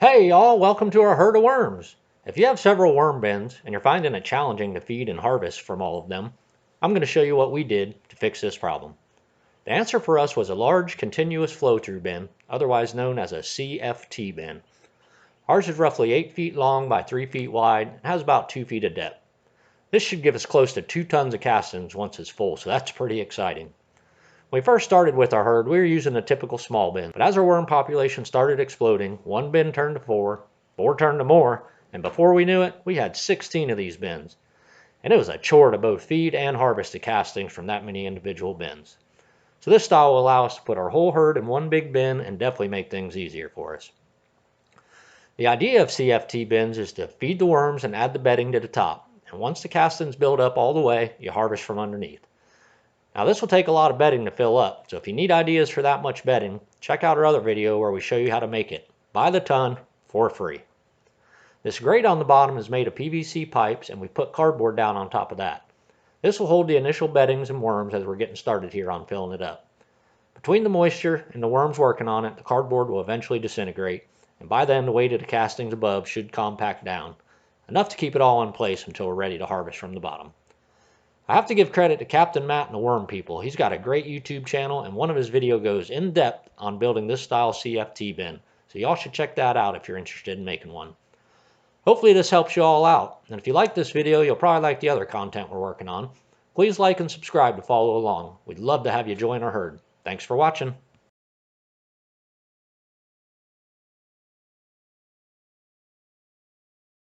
Hey y'all, welcome to our herd of worms. If you have several worm bins and you're finding it challenging to feed and harvest from all of them, I'm going to show you what we did to fix this problem. The answer for us was a large continuous flow-through bin, otherwise known as a CFT bin. Ours is roughly 8 feet long by 3 feet wide and has about 2 feet of depth. This should give us close to 2 tons of castings once it's full, so that's pretty exciting. When we first started with our herd, we were using a typical small bin, but as our worm population started exploding, one bin turned to four, four turned to more, and before we knew it, we had 16 of these bins. And it was a chore to both feed and harvest the castings from that many individual bins. So this style will allow us to put our whole herd in one big bin and definitely make things easier for us. The idea of CFT bins is to feed the worms and add the bedding to the top, and once the castings build up all the way, you harvest from underneath. Now this will take a lot of bedding to fill up, so if you need ideas for that much bedding, check out our other video where we show you how to make it by the ton for free. This grate on the bottom is made of PVC pipes and we put cardboard down on top of that. This will hold the initial beddings and worms as we're getting started here on filling it up. Between the moisture and the worms working on it, the cardboard will eventually disintegrate, and by then the weight of the castings above should compact down, enough to keep it all in place until we're ready to harvest from the bottom. I have to give credit to Captain Matt and the Worm People. He's got a great YouTube channel, and one of his videos goes in depth on building this style CFT bin. So y'all should check that out if you're interested in making one. Hopefully this helps you all out. And if you like this video, you'll probably like the other content we're working on. Please like and subscribe to follow along. We'd love to have you join our herd. Thanks for watching.